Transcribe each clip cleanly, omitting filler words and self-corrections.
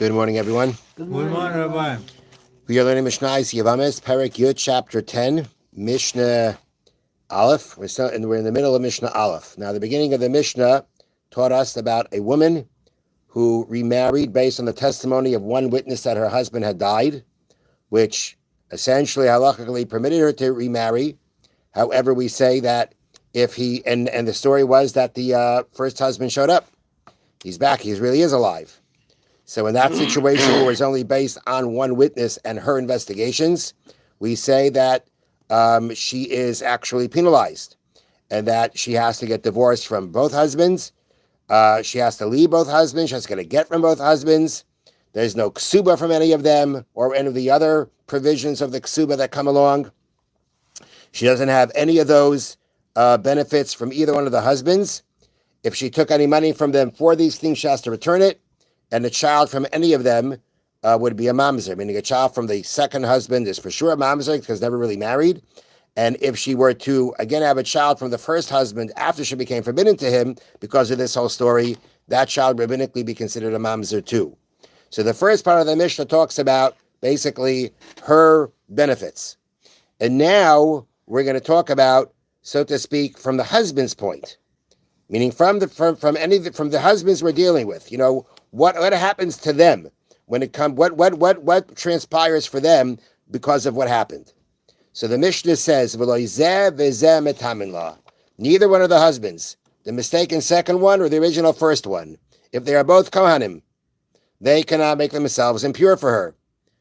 Good morning, everyone. Good morning, Rabbi. We are learning Mishnah's Yevamos, Perek Yud, Chapter 10, Mishna Aleph. We're in the middle of Mishnah Aleph. Now, the beginning of the Mishnah taught us about a woman who remarried based on the testimony of one witness that her husband had died, which essentially halachically permitted her to remarry. However, we say that if he, and the story was that the first husband showed up. He's back. He really is alive. So in that situation where it's only based on one witness and her investigations, we say that she is actually penalized and that she has to get divorced from both husbands. She has to leave both husbands. She has to get a get from both husbands. There's no ksuba from any of them or any of the other provisions of the ksuba that come along. She doesn't have any of those benefits from either one of the husbands. If she took any money from them for these things, she has to return it. And a child from any of them would be a mamzer, meaning a child from the second husband is for sure a mamzer because never really married. And if she were to, again, have a child from the first husband after she became forbidden to him because of this whole story, that child would rabbinically be considered a mamzer too. So the first part of the Mishnah talks about basically her benefits. And now we're going to talk about, so to speak, from the husband's point, meaning from the husbands we're dealing with. You know, what happens to them when it comes? What transpires for them because of what happened? So the Mishnah says, neither one of the husbands, the mistaken second one or the original first one, if they are both kohanim, they cannot make themselves impure for her.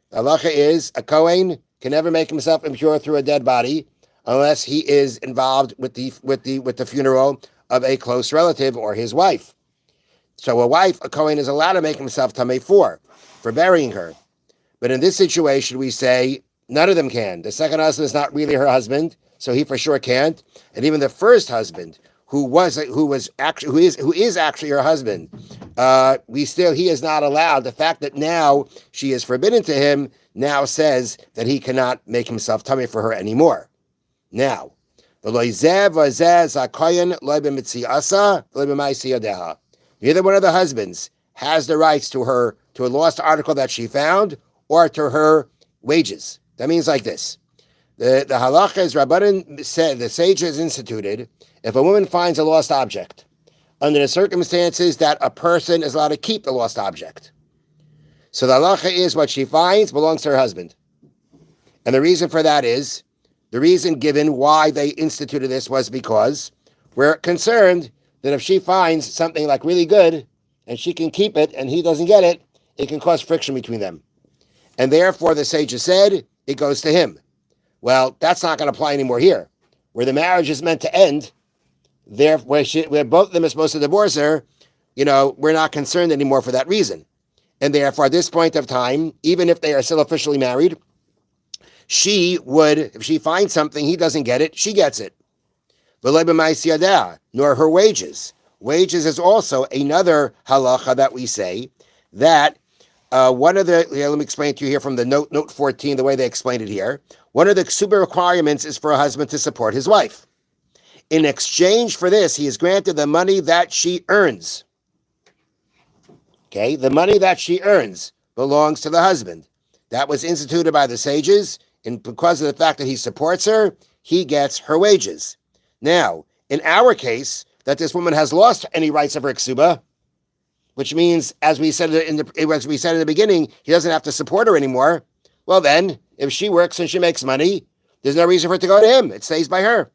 The halacha is a kohen can never make himself impure through a dead body unless he is involved with the funeral of a close relative or his wife. So a kohen is allowed to make himself tamei for burying her. But in this situation, we say none of them can. The second husband is not really her husband, so he for sure can't. And even the first husband, who is actually her husband, he is not allowed. The fact that now she is forbidden to him now says that he cannot make himself tamei for her anymore. Now, neither one of the husbands has the rights to a lost article that she found or to her wages. That means like this. The halacha is Rabbanan said, the sages instituted, if a woman finds a lost object, under the circumstances that a person is allowed to keep the lost object. So the halacha is what she finds belongs to her husband. And the reason for that is, the reason given why they instituted this was because we're concerned that if she finds something like really good and she can keep it and he doesn't get it, it can cause friction between them. And therefore the sages said it goes to him. Well, that's not going to apply anymore here. Where the marriage is meant to end, where both of them are supposed to divorce her, we're not concerned anymore for that reason. And therefore at this point of time, even if they are still officially married, she would, if she finds something, he doesn't get it, she gets it. Nor her wages. Wages is also another halacha that we say that let me explain to you here from the note 14, the way they explained it here. One of the ksuba requirements is for a husband to support his wife. In exchange for this, he is granted the money that she earns. Okay, the money that she earns belongs to the husband. That was instituted by the sages, and because of the fact that he supports her, he gets her wages. Now, in our case, that this woman has lost any rights of her ksuba, which means, as we said in the beginning, he doesn't have to support her anymore. Well, then, if she works and she makes money, there's no reason for it to go to him. It stays by her,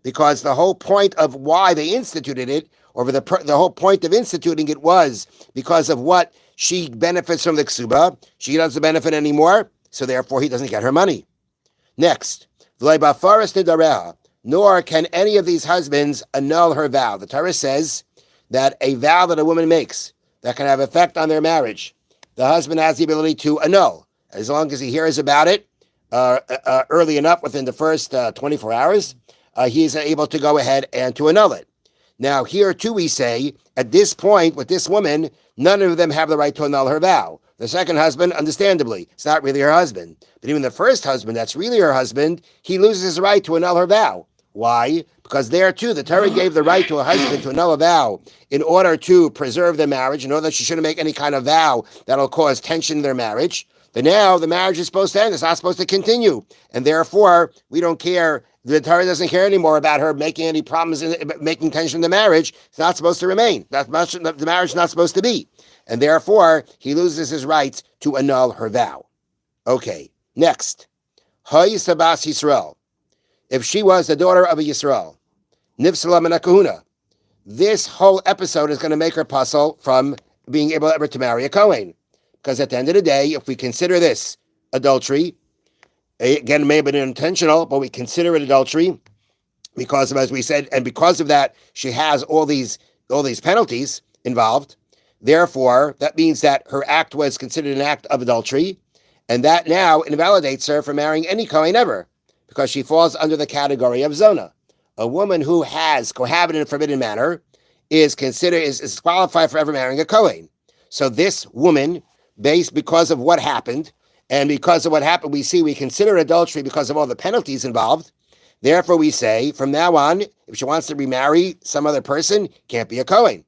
because the whole point of why they instituted it, or the whole point of instituting it, was because of what she benefits from the ksuba. She doesn't benefit anymore, so therefore he doesn't get her money. Next, nor can any of these husbands annul her vow. The Torah says that a vow that a woman makes that can have effect on their marriage, the husband has the ability to annul, as long as he hears about it early enough within the first 24 hours, he is able to go ahead and to annul it. Now, here too we say, at this point with this woman, none of them have the right to annul her vow. The second husband, understandably, it's not really her husband. But even the first husband, that's really her husband, he loses his right to annul her vow. Why? Because there too, the Torah gave the right to a husband to annul a vow in order to preserve their marriage, in order that she shouldn't make any kind of vow that'll cause tension in their marriage. But now the marriage is supposed to end. It's not supposed to continue. And therefore, we don't care. The Torah doesn't care anymore about her making any problems, making tension in the marriage. It's not supposed to remain. That's much the marriage is not supposed to be. And therefore, he loses his rights to annul her vow. Okay, next. Hay Sabas Yisrael. If she was the daughter of a Yisrael, Nifsala Min HaKahuna, this whole episode is going to make her puzzle from being able ever to marry a Kohen. Because at the end of the day, if we consider this adultery, again, it may have been intentional, but we consider it adultery because of, as we said, and because of that, she has all these penalties involved. Therefore, that means that her act was considered an act of adultery, and that now invalidates her from marrying any Kohen ever, because she falls under the category of Zona. A woman who has cohabited in a forbidden manner is disqualified for ever marrying a Kohen. So this woman, because of what happened, and because of what happened, we consider adultery because of all the penalties involved. Therefore, we say, from now on, if she wants to remarry some other person, can't be a Kohen.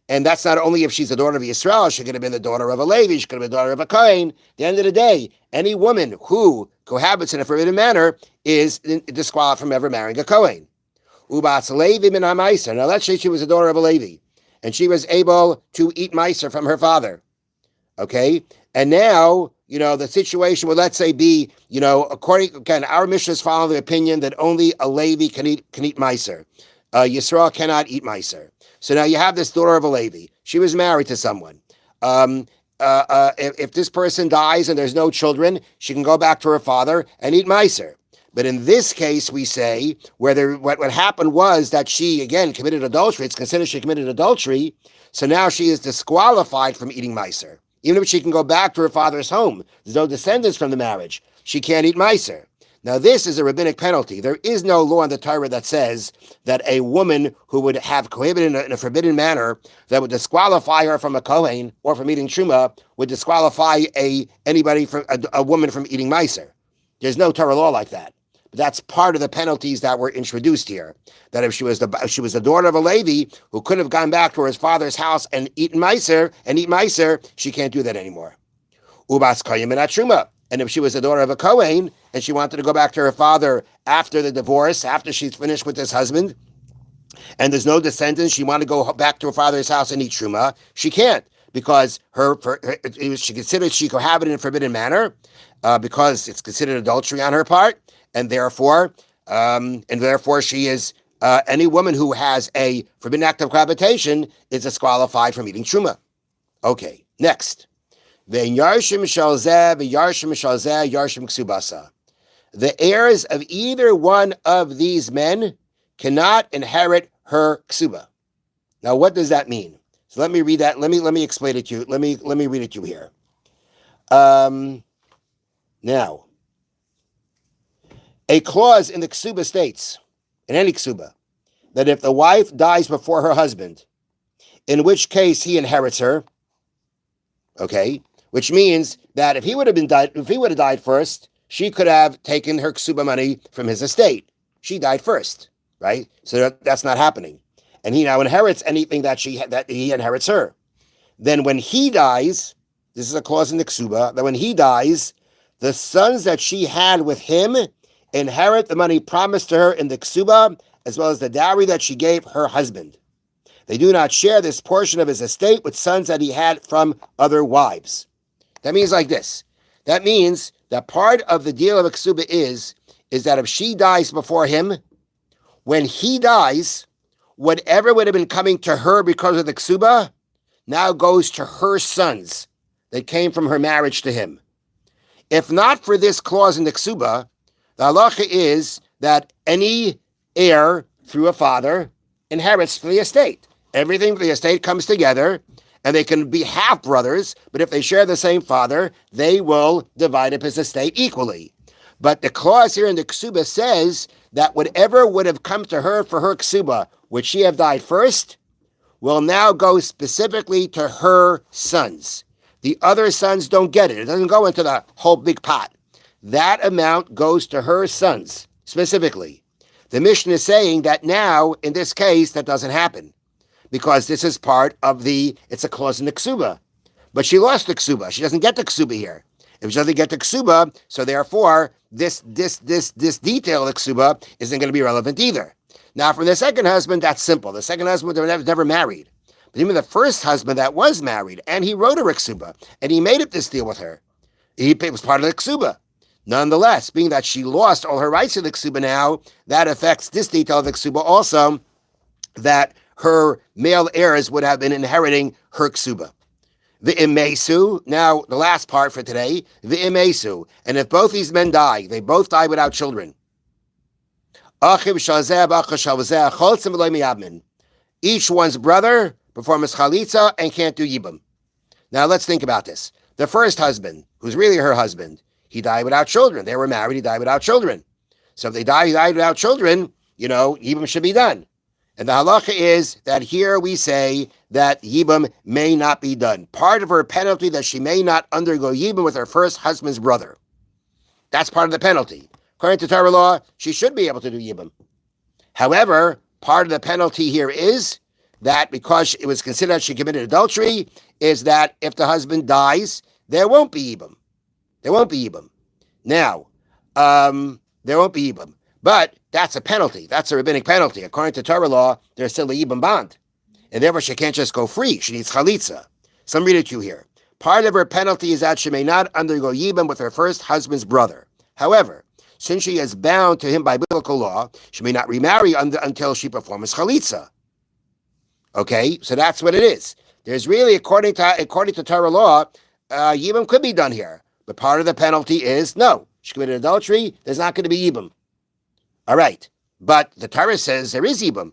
And that's not only if she's the daughter of Yisrael, she could have been the daughter of a Levi, she could have been the daughter of a Kohen. At the end of the day, any woman who cohabits in a forbidden manner is disqualified from ever marrying a Kohen. Ubas Levi min ha-meiser. Now let's say she was the daughter of a Levi, and she was able to eat meiser from her father. Okay? And now, the situation would, let's say, be, again, our Mishnah is following the opinion that only a Levi can eat meiser. Yisrael cannot eat meiser. So now you have this daughter of a Levi. She was married to someone. If this person dies and there's no children, she can go back to her father and eat meiser. But in this case, we say, what happened was that she, again, committed adultery. It's considered she committed adultery. So now she is disqualified from eating meiser. Even if she can go back to her father's home, there's no descendants from the marriage, she can't eat meiser. Now, this is a rabbinic penalty. There is no law in the Torah that says that a woman who would have cohabited in a forbidden manner that would disqualify her from a Kohen or from eating Truma would disqualify a woman from eating meiser. There's no Torah law like that. But that's part of the penalties that were introduced here. That if she was the daughter of a Levi who could have gone back to his father's house and eat meiser, she can't do that anymore. Ubas Chaim min ha-Truma. And if she was the daughter of a Kohen and she wanted to go back to her father after the divorce, after she's finished with this husband, and there's no descendants, she wanted to go back to her father's house and eat Truma, she can't, because she considered she cohabited in a forbidden manner, because it's considered adultery on her part, and therefore she is any woman who has a forbidden act of cohabitation is disqualified from eating Truma. Okay, next. The heirs of either one of these men cannot inherit her ksuba. Now, what does that mean? So let me read that. Let me explain it to you. Let me read it to you here. Now, a clause in the ksuba states, in any ksuba, that if the wife dies before her husband, in which case he inherits her, okay, which means that if he would have died first, she could have taken her ksuba money from his estate. She died first, right? So that's not happening, and he now inherits anything that he inherits her. Then when he dies, this is a clause in the ksuba, that when he dies, the sons that she had with him inherit the money promised to her in the ksuba, as well as the dowry that she gave her husband. They do not share this portion of his estate with sons that he had from other wives. That means like this. That means that part of the deal of a ksuba is that if she dies before him, when he dies, whatever would have been coming to her because of the ksuba now goes to her sons that came from her marriage to him. If not for this clause in the ksuba, the halacha is that any heir through a father inherits the estate. Everything for the estate comes together, and they can be half brothers, but if they share the same father, they will divide up his estate equally. But the clause here in the ksuba says that whatever would have come to her for her ksuba, would she have died first, will now go specifically to her sons. The other sons don't get it. It doesn't go into the whole big pot. That amount goes to her sons, specifically. The Mishnah is saying that now, in this case, that doesn't happen because this is part of it's a clause in the ksuba. But she lost the ksuba. She doesn't get the ksuba here. If she doesn't get the ksuba, so therefore, this detail of the ksuba isn't going to be relevant either. Now, from the second husband, that's simple. The second husband was never married. But even the first husband that was married, and he wrote a ksuba, and he made up this deal with her. It was part of the ksuba. Nonetheless, being that she lost all her rights to the ksuba now, that affects this detail of the ksuba also, that her male heirs would have been inheriting her ksuba. The imesu, now the last part for today, the imesu. And if both these men die, they both die without children. Each one's brother performs chalitza and can't do yibum. Now let's think about this. The first husband, who's really her husband, he died without children. They were married, he died without children. So if they died without children, yibum should be done. And the halacha is that here we say that yibum may not be done. Part of her penalty that she may not undergo yibum with her first husband's brother. That's part of the penalty. According to Torah law, she should be able to do yibum. However, part of the penalty here is that because it was considered that she committed adultery, is that if the husband dies, there won't be yibum. There won't be yibum. Now, there won't be yibum. But that's a penalty. That's a rabbinic penalty. According to Torah law, there's still a yibum bond. And therefore, she can't just go free. She needs chalitza. So I'm reading to you here. Part of her penalty is that she may not undergo yibum with her first husband's brother. However, since she is bound to him by biblical law, she may not remarry until she performs chalitza. Okay, so that's what it is. There's really, according to Torah law, yibum could be done here. But part of the penalty is, no, she committed adultery, there's not going to be yibum. All right, but the Torah says there is yibum.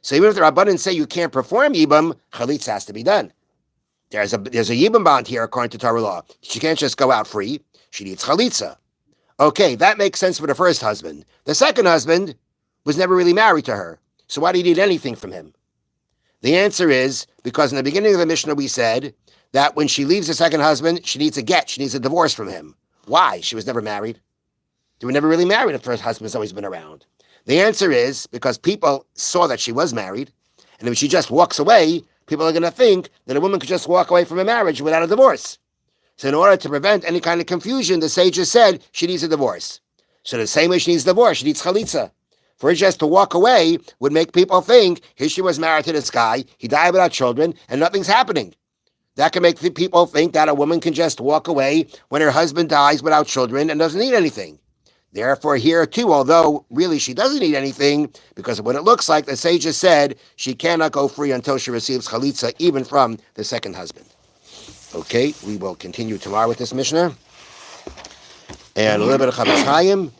So even if the Rabbanan say you can't perform yibum, chalitza has to be done. There's a yibum bond here according to Torah law. She can't just go out free. She needs chalitza. Okay, that makes sense for the first husband. The second husband was never really married to her. So why do you need anything from him? The answer is because in the beginning of the Mishnah we said that when she leaves the second husband, she needs a get. She needs a divorce from him. Why? She was never married. They were never really married. The first husband's always been around. The answer is because people saw that she was married, and if she just walks away, people are going to think that a woman could just walk away from a marriage without a divorce. So in order to prevent any kind of confusion, the sages said she needs a divorce. So the same way she needs a divorce, she needs chalitza. For her just to walk away would make people think, here she was married to this guy, he died without children, and nothing's happening. That can make people think that a woman can just walk away when her husband dies without children and doesn't need anything. Therefore, here too, although really she doesn't need anything, because of what it looks like, the sages said she cannot go free until she receives chalitza, even from the second husband. Okay, we will continue tomorrow with this Mishnah. And a little bit of Chofetz Chaim.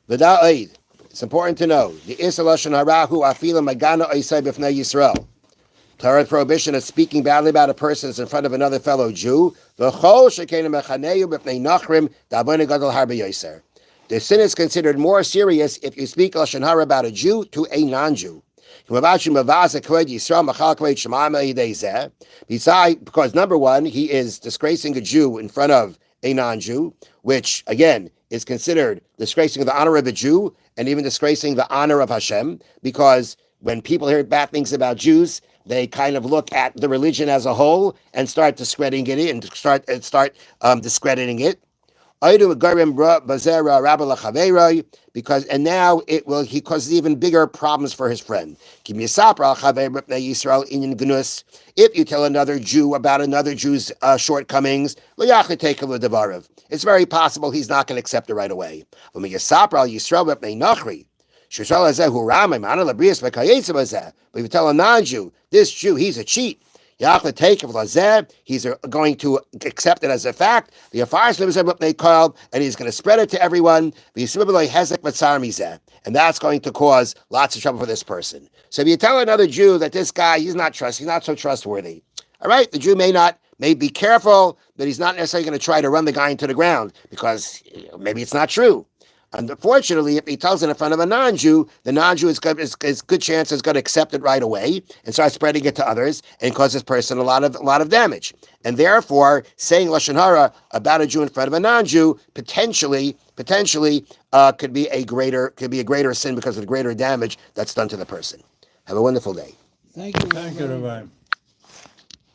It's important to know the Isser Lashon Harahu Afila Magana Oisai B'fnei Yisrael. Torah prohibition of speaking badly about a person is in front of another fellow Jew. V'chol shekeinu mechaneu b'fnei nachrim da'avono gadol harbe yoser. The sin is considered more serious if you speak Lashon Hara about a Jew to a non-Jew. Besides, because number one, he is disgracing a Jew in front of a non-Jew, which again is considered disgracing the honor of a Jew and even disgracing the honor of Hashem, because when people hear bad things about Jews, they kind of look at the religion as a whole and start discrediting it and start discrediting it. Because now he causes even bigger problems for his friend. If you tell another Jew about another Jew's shortcomings, it's very possible he's not going to accept it right away. But if you tell a non-Jew, this Jew, he's a cheat, he's going to accept it as a fact, and he's going to spread it to everyone, and that's going to cause lots of trouble for this person. So if you tell another Jew that this guy, he's not so trustworthy, all right, the Jew may be careful, but he's not necessarily going to try to run the guy into the ground, because maybe it's not true. Unfortunately, if he tells it in front of a non-Jew, the non-Jew is good chance is going to accept it right away and start spreading it to others and cause this person a lot of damage. And therefore, saying Lashon Hara about a Jew in front of a non-Jew potentially could be a greater sin because of the greater damage that's done to the person. Have a wonderful day. Thank you, Rabbi.